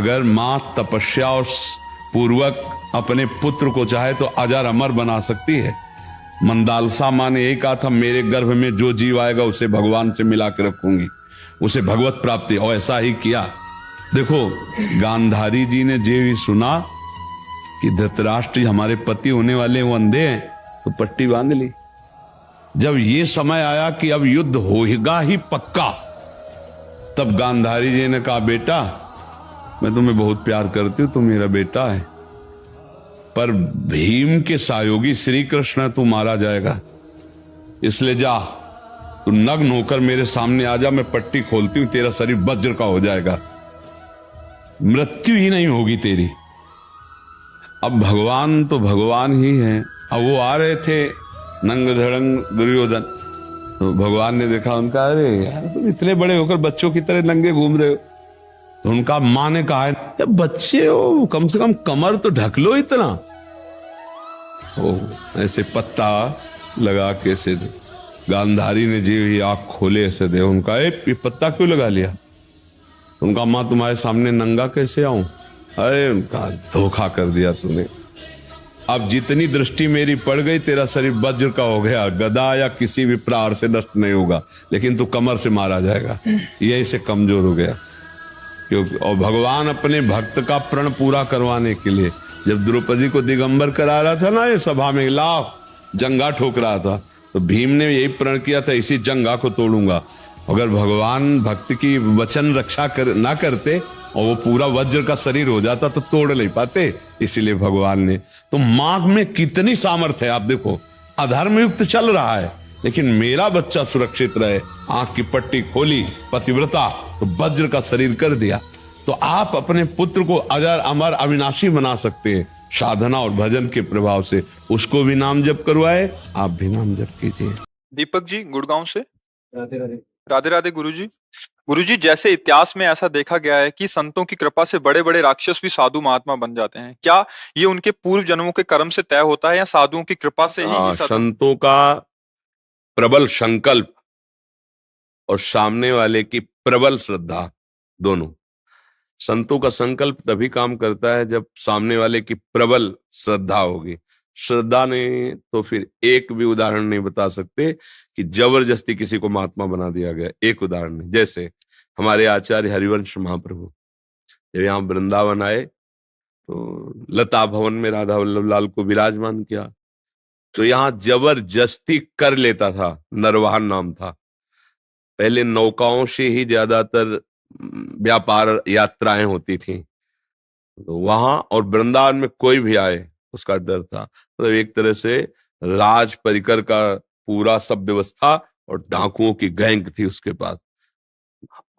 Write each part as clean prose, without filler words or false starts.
अगर मां तपस्या और पूर्वक अपने पुत्र को चाहे तो अजर अमर बना सकती है। मंदालसा मां ने यही कहा था, मेरे गर्भ में जो जीव आएगा उसे भगवान से मिला के रखूंगी, उसे भगवत प्राप्ति, और ऐसा ही किया। देखो, गांधारी जी ने जो ही सुना कि धृतराष्ट्र हमारे पति होने वाले वो अंधे हैं, तो पट्टी बांध ली। जब ये समय आया कि अब युद्ध होगा ही पक्का, तब गांधारी जी ने कहा, बेटा मैं तुम्हें बहुत प्यार करती हूं, तुम मेरा बेटा है, पर भीम के सहयोगी श्री कृष्ण तू मारा जाएगा, इसलिए जा तू नग्न होकर मेरे सामने आ जा, मैं पट्टी खोलती हूं, तेरा शरीर वज्र का हो जाएगा, मृत्यु ही नहीं होगी तेरी। अब भगवान तो भगवान ही है। अब वो आ रहे थे नंग धड़ंग दुर्योधन, तो भगवान ने देखा उनका, अरे यार तुम इतने बड़े होकर बच्चों की तरह नंगे घूम रहे हो। तो उनका मां ने कहा है, बच्चे हो, कम से कम कमर तो ढक लो इतना। ओ ऐसे पत्ता लगा के ऐसे गांधारी ने जी ही आंख खोले ऐसे दे, उनका ये पत्ता क्यों लगा लिया? उनका, मां तुम्हारे सामने नंगा कैसे आऊं? अरे उनका, धोखा कर दिया तूने। अब जितनी दृष्टि मेरी पड़ गई, तेरा शरीर वज्र का हो गया, गदा या किसी भी प्रहार से नष्ट नहीं होगा, लेकिन तू कमर से मारा जाएगा। यही से कमजोर हो गया। क्योंकि और भगवान अपने भक्त का प्रण पूरा करवाने के लिए जब द्रौपदी को दिगंबर करा रहा था ना, ये सभा में लाभ जंगा ठोक रहा था, तो भीम ने यही प्रण किया था, इसी जंगा को तोड़ूंगा। अगर भगवान भक्त की वचन रक्षा ना करते और वो पूरा वज्र का शरीर हो जाता तो तोड़ नहीं पाते। इसीलिए भगवान ने, तो मां में कितनी सामर्थ्य है। आप देखो, अधर्म युक्त चल रहा है, लेकिन मेरा बच्चा सुरक्षित रहे, आंख की पट्टी खोली, पतिव्रता, तो वज्र का शरीर कर दिया। तो आप अपने पुत्र को अजर अमर अविनाशी बना सकते हैं साधना और भजन के प्रभाव से। उसको भी नाम जप करवाए, आप भी नाम जप कीजिए। दीपक जी गुड़गांव से। राधे राधे। राधे राधे गुरुजी। गुरुजी, जैसे इतिहास में ऐसा देखा गया है कि संतों की कृपा से बड़े बड़े राक्षस भी साधु महात्मा बन जाते हैं, क्या ये उनके पूर्व जन्मों के कर्म से तय होता है या साधुओं की कृपा से ही? संतों का प्रबल संकल्प और सामने वाले की प्रबल श्रद्धा, दोनों। संतों का संकल्प तभी काम करता है जब सामने वाले की प्रबल श्रद्धा होगी। श्रद्धा ने तो फिर एक भी उदाहरण नहीं बता सकते कि जबरदस्ती किसी को महात्मा बना दिया गया। एक उदाहरण नहीं, जैसे हमारे आचार्य हरिवंश महाप्रभु जब यहाँ वृंदावन आए तो लता भवन में राधा वल्लभ लाल को विराजमान किया, तो यहाँ जबरदस्ती कर लेता था। नरवाहन नाम था। पहले नौकाओं से ही ज्यादातर व्यापार यात्राएं होती थी, तो वहां और वृंदावन में कोई भी आए उसका डर था। मतलब एक तरह से राज परिकर का पूरा सब व्यवस्था और डाकुओं की गैंग थी उसके पास,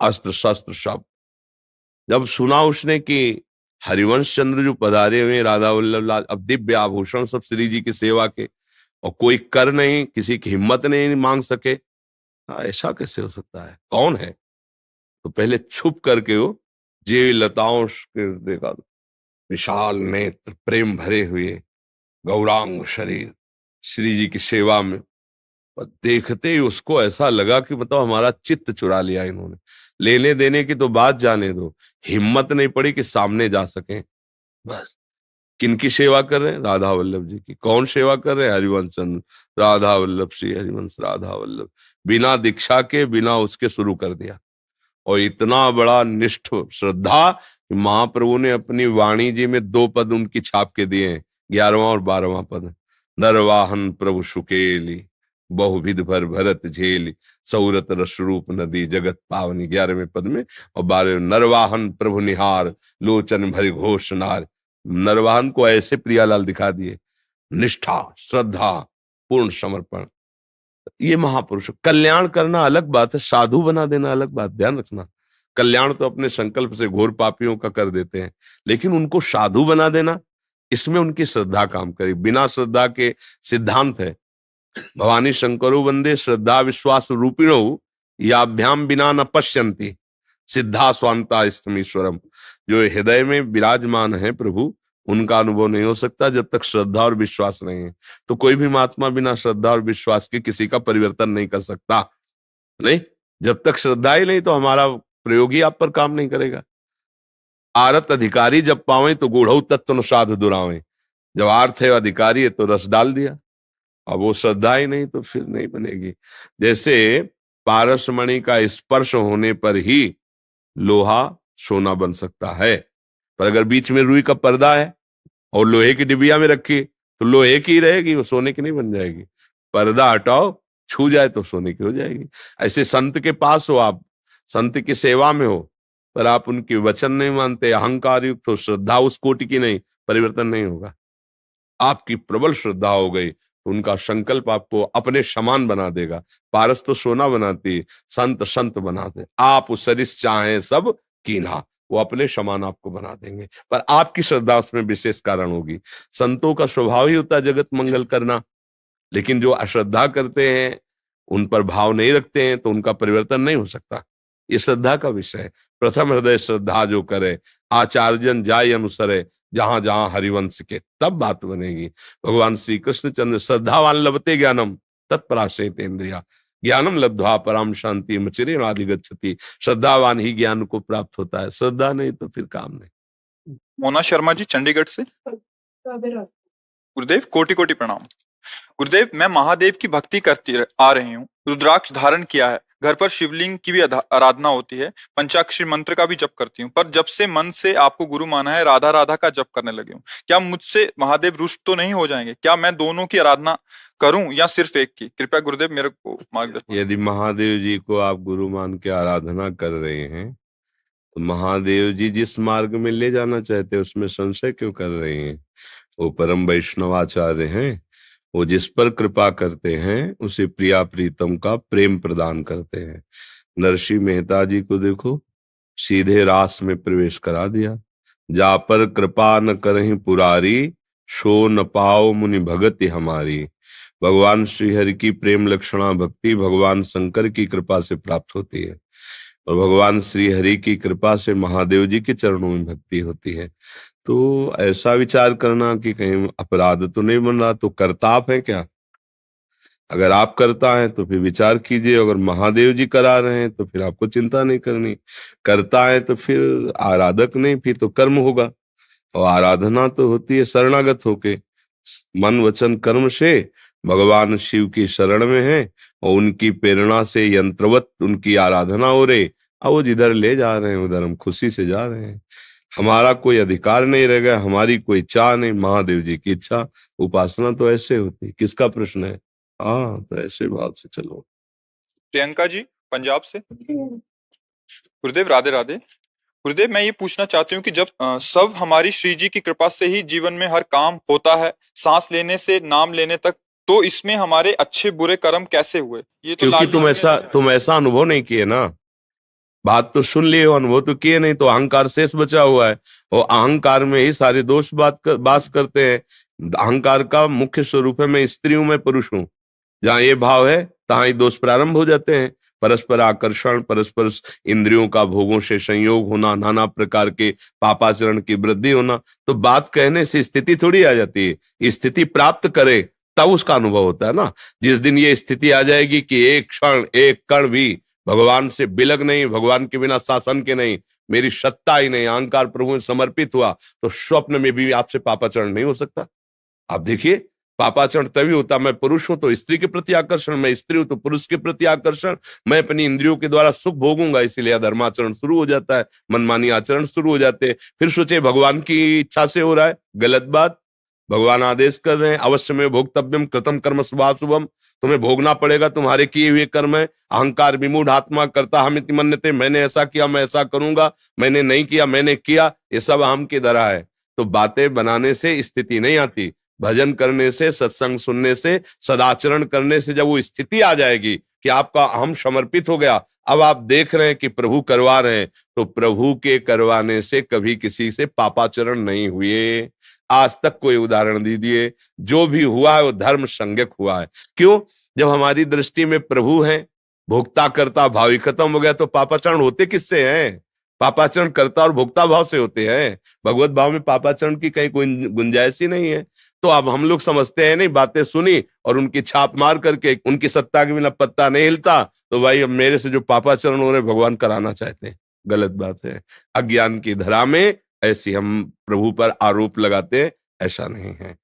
अस्त्र शस्त्र सब। जब सुना उसने कि हरिवंश चंद्र जो पधारे हुए राधा वल्लभ लाल, अब दिव्य आभूषण सब श्री जी की सेवा के, और कोई कर नहीं, किसी की हिम्मत नहीं मांग सके, ऐसा कैसे हो सकता है, कौन है? तो पहले छुप करके वो जे लताओं के देखा, विशाल नेत्र, प्रेम भरे हुए, गौरांग शरीर, श्री जी की सेवा में। और देखते ही उसको ऐसा लगा कि मतलब हमारा चित्त चुरा लिया इन्होंने। लेने देने की तो बात जाने दो, हिम्मत नहीं पड़ी कि सामने जा सके। बस किनकी सेवा कर रहे हैं? राधा वल्लभ जी की। कौन सेवा कर रहे हैं? हरिवंश चंद्र। राधा वल्लभ श्री हरिवंश राधा वल्लभ, बिना दीक्षा के, बिना उसके शुरू कर दिया। और इतना बड़ा निष्ठ श्रद्धा कि महाप्रभु ने अपनी वाणी जी में 2 पद उनकी छाप के दिए हैं, 11वां और 12वां पद। नरवाहन प्रभु सुकेली, बहुविध भर भरत झेली, सौरत रस रूप नदी जगत पावनी, 11वें पद में। और 12वें, नरवाहन प्रभु निहार, लोचन भरि घोष नार। नरवाहन को ऐसे प्रियालाल दिखा दिए, निष्ठा, श्रद्धा, पूर्ण समर्पण। ये महापुरुष। कल्याण करना अलग बात है, साधु बना देना अलग बात। ध्यान रखना, कल्याण तो अपने संकल्प से घोर पापियों का कर देते हैं, लेकिन उनको साधु बना देना, इसमें उनकी श्रद्धा काम करे। बिना श्रद्धा के सिद्धांत है, भवानी शंकरो वंदे श्रद्धा विश्वास रूपिणो, याभ्याम बिना न पश्यन्ति सिद्धा स्वांता स्तमीश्वरम। जो हृदय में विराजमान है प्रभु, उनका अनुभव नहीं हो सकता जब तक श्रद्धा और विश्वास नहीं है। तो कोई भी महात्मा बिना श्रद्धा और विश्वास के किसी का परिवर्तन नहीं कर सकता। नहीं, जब तक श्रद्धा ही नहीं तो हमारा प्रयोग ही आप पर काम नहीं करेगा। आरत अधिकारी जब पावे तो गूढ़ऊ तत्व न साध दुरावे। जब आर्थ है अधिकारी है तो रस डाल दिया, अब वो श्रद्धा ही नहीं तो फिर नहीं बनेगी। जैसे पारसमणि का स्पर्श होने पर ही लोहा सोना बन सकता है, पर अगर बीच में रुई का पर्दा है और लोहे की डिबिया में रखी तो लोहे की ही रहेगी, वो सोने की नहीं बन जाएगी। पर्दा हटाओ, छू जाए तो सोने की हो जाएगी। ऐसे संत के पास हो आप, संत की सेवा में हो, पर आप उनके वचन नहीं मानते, अहंकार युक्त हो, श्रद्धा उस कोटि की नहीं, परिवर्तन नहीं होगा। आपकी प्रबल श्रद्धा हो गई तो उनका संकल्प आपको अपने समान बना देगा। पारस तो सोना बनाती, संत संत बनाते। आप उस सरिस चाहे सब कीन्हा, वो अपने समान आपको बना देंगे, पर आपकी श्रद्धा उसमें विशेष कारण होगी। संतों का स्वभाव ही होता है जगत मंगल करना, लेकिन जो अश्रद्धा करते हैं, उन पर भाव नहीं रखते हैं, तो उनका परिवर्तन नहीं हो सकता। ये श्रद्धा का विषय है। प्रथम हृदय श्रद्धा जो करे, आचार्यन जाय अनुसरे, जहां जहां हरिवंश के, तब बात बनेगी। भगवान श्री कृष्ण चंद्र श्रद्धावान लभते ज्ञानम तत्पराशयते इंद्रिया, ज्ञानम लब्ध्वा पराम शांति मचिरे अधिगच्छति। श्रद्धावान ही ज्ञान को प्राप्त होता है, श्रद्धा नहीं तो फिर काम नहीं। मोना शर्मा जी चंडीगढ़ से। गुरुदेव कोटि कोटि प्रणाम। गुरुदेव मैं महादेव की भक्ति करती आ रही हूँ, रुद्राक्ष धारण किया है, घर पर शिवलिंग की भी आराधना होती है, पंचाक्षरी मंत्र का भी जप करती हूँ, पर जब से मन से आपको गुरु माना है राधा राधा का जप करने लगी हूँ। क्या मुझसे महादेव रुष्ट तो नहीं हो जाएंगे? क्या मैं दोनों की आराधना करूं या सिर्फ एक की? कृपया गुरुदेव मेरे को मार्गदर्शन। यदि महादेव जी को आप गुरु मान के आराधना कर रहे हैं तो महादेव जी जिस मार्ग में ले जाना चाहते हैं उसमें संशय क्यों कर रहे हैं? वो परम वैष्णवाचार्य हैं, वो जिस पर कृपा करते हैं उसे प्रिया प्रीतम का प्रेम प्रदान करते हैं। नरसिंह मेहता जी को देखो, सीधे रास में प्रवेश करा दिया। जा पर कृपा न करहि पुरारी, सो न पाओ मुनि भगति हमारी। भगवान श्री हरि की प्रेम लक्षणा भक्ति भगवान शंकर की कृपा से प्राप्त होती है, और भगवान श्री हरि की कृपा से महादेव जी के चरणों में भक्ति होती है। तो ऐसा विचार करना कि कहीं अपराध तो नहीं बन रहा, तो करता आप है क्या? अगर आप करता है तो फिर विचार कीजिए, अगर महादेव जी करा रहे हैं तो फिर आपको चिंता नहीं करनी। करता है तो फिर आराधक नहीं, फिर तो कर्म होगा, और आराधना तो होती है शरणागत होके, मन वचन कर्म से भगवान शिव की शरण में है, और उनकी प्रेरणा से यंत्रवत उनकी आराधना हो रही, और वो जिधर ले जा रहे हैं उधर हम खुशी से जा रहे हैं। हमारा कोई अधिकार नहीं रह गया, हमारी कोई चाह नहीं, महादेव जी की इच्छा। उपासना तो ऐसे होती। किसका प्रश्न है? हाँ, तो ऐसे भाव से चलो। प्रियंका जी पंजाब से। गुरुदेव राधे राधे। गुरुदेव मैं ये पूछना चाहती हूँ कि जब सब हमारी श्री जी की कृपा से ही जीवन में हर काम होता है, सांस लेने से नाम लेने तक, तो इसमें हमारे अच्छे बुरे कर्म कैसे हुए? ये तो क्योंकि तुम ऐसा अनुभव नहीं किए ना। बात तो सुन लिए हो, अनुभव तो किए नहीं, तो अहंकार शेष बचा हुआ है, और अहंकार में ही सारे दोष बास करते हैं। अहंकार का मुख्य स्वरूप है मैं स्त्री हूं, मैं पुरुष हूं। जहां ये भाव है तहां ही दोष प्रारंभ हो जाते हैं। परस्पर आकर्षण, परस्पर इंद्रियों का भोगों से संयोग होना, नाना प्रकार के पापाचरण की वृद्धि होना। तो बात कहने से स्थिति थोड़ी आ जाती है, स्थिति प्राप्त करे तब उसका अनुभव होता है ना। जिस दिन ये स्थिति आ जाएगी कि एक क्षण एक कण भी भगवान से बिलग नहीं, भगवान के बिना शासन के नहीं, मेरी सत्ता ही नहीं, अहंकार प्रभु में समर्पित हुआ, तो स्वप्न में भी आपसे पापाचरण नहीं हो सकता। आप देखिए, पापाचरण तभी होता, मैं पुरुष हूं तो स्त्री के प्रति आकर्षण, मैं स्त्री हूं तो पुरुष के प्रति आकर्षण, मैं अपनी इंद्रियों के द्वारा सुख भोगूंगा, इसीलिए अधर्माचरण शुरू हो जाता है, मनमानी आचरण शुरू हो जाते हैं। फिर सोचे भगवान की इच्छा से हो रहा है, गलत बात। भगवान आदेश कर रहे हैं, अवश्य में भोक्तव्यम कृतम कर्म शुभाशुभम, तुम्हें भोगना पड़ेगा तुम्हारे किए हुए कर्म है। अहंकार विमूढ़ आत्मा करता हमिति मन्यते, मैंने ऐसा किया मैं ऐसा करूंगा, मैंने नहीं किया मैंने किया, ये सब अहम की धरा है। तो बातें बनाने से स्थिति नहीं आती, भजन करने से, सत्संग सुनने से, सदाचरण करने से जब वो स्थिति आ जाएगी कि आपका अहम समर्पित हो गया, अब आप देख रहे हैं कि प्रभु करवा रहे हैं, तो प्रभु के करवाने से कभी किसी से पापाचरण नहीं हुए। आज तक कोई उदाहरण दीजिए, जो भी हुआ है वो धर्म संज्ञक हुआ है। क्यों? जब हमारी दृष्टि में प्रभु हैं, भोक्ता करता भाव ही खत्म हो गया, तो पापाचरण होते किससे हैं? पापाचरण करता और भोक्ता भाव से होते हैं। भगवत भाव में पापाचरण की कहीं कोई गुंजाइश ही नहीं है। तो अब हम लोग समझते हैं नहीं, बातें सुनी और उनकी छाप मार करके, उनकी सत्ता के बिना पत्ता नहीं हिलता, तो भाई अब मेरे से जो पापाचरण हो रहे भगवान कराना चाहते हैं। गलत बात है। अज्ञान की धरा में ऐसी हम प्रभु पर आरोप लगाते हैं, ऐसा नहीं है।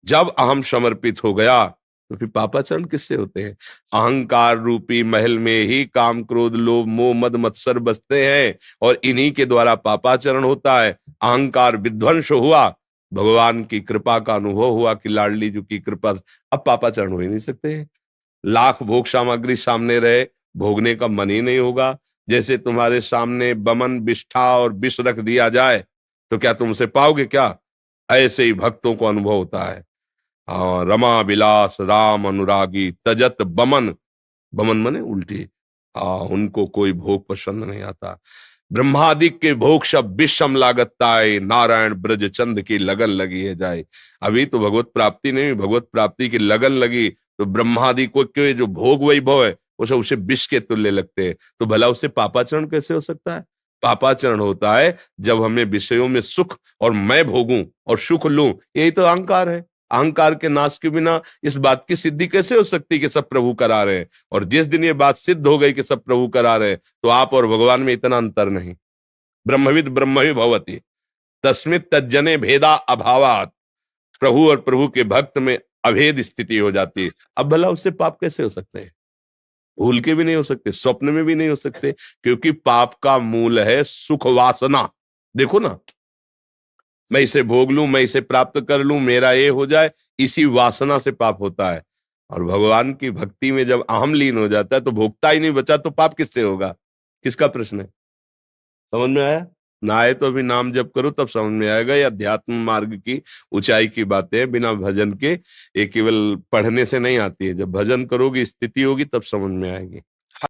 जब अहम समर्पित हो गया तो फिर पापाचरण किससे होते हैं? अहंकार रूपी महल में ही काम क्रोध लोभ मोह मद मत्सर बसते हैं और इन्हीं के द्वारा पापाचरण होता है। अहंकार विध्वंस हुआ, भगवान की कृपा का अनुभव हुआ कि लाडली जी की कृपा, अब पापाचरण हो ही नहीं सकते। लाख भोग सामग्री सामने रहे, भोगने का मन ही नहीं होगा। जैसे तुम्हारे सामने बमन बिष्ठा और विष रख दिया जाए तो क्या तुम उसे पाओगे क्या? ऐसे ही भक्तों को अनुभव होता है। हाँ, रमा विलास राम अनुरागी तजत बमन, बमन मने उल्टी। हाँ, उनको कोई भोग पसंद नहीं आता। ब्रह्मादिक के भोग सब विषम लागताए, नारायण ब्रज चंद की लगन लगी है जाए। अभी तो भगवत प्राप्ति नहीं, भगवत प्राप्ति की लगन लगी तो ब्रह्मादि को के जो भोग वैभव है उसे उसे विष के तुल्य लगते हैं। तो भला उससे पापाचरण कैसे हो सकता है? पापाचरण होता है जब हमें विषयों में सुख और मैं भोगूं और सुख लूं, यही तो अहंकार है। अहंकार के नाश के बिना इस बात की सिद्धि कैसे हो सकती है कि सब प्रभु करा रहे हैं? और जिस दिन ये बात सिद्ध हो गई कि सब प्रभु करा रहे हैं तो आप और भगवान में इतना अंतर नहीं। ब्रह्मविद ब्रह्मवि भवति तस्मित् तज्जने भेदा अभावात। प्रभु और प्रभु के भक्त में अभेद स्थिति हो जाती है। अब भला उससे पाप कैसे हो सकते हैं? भूल के भी नहीं हो सकते, स्वप्न में भी नहीं हो सकते, क्योंकि पाप का मूल है सुख वासना। देखो ना, मैं इसे भोग लूं, मैं इसे प्राप्त कर लूं, मेरा ये हो जाए, इसी वासना से पाप होता है। और भगवान की भक्ति में जब अहम लीन हो जाता है तो भोगता ही नहीं बचा, तो पाप किससे होगा? किसका प्रश्न है? समझ में आया? ना आए तो अभी नाम जप करो, तब समझ में आएगा। ये अध्यात्म मार्ग की ऊंचाई की बातें हैं, बिना भजन के ये केवल पढ़ने से नहीं आती है। जब भजन करोगी, स्थिति होगी, तब समझ में आएगी।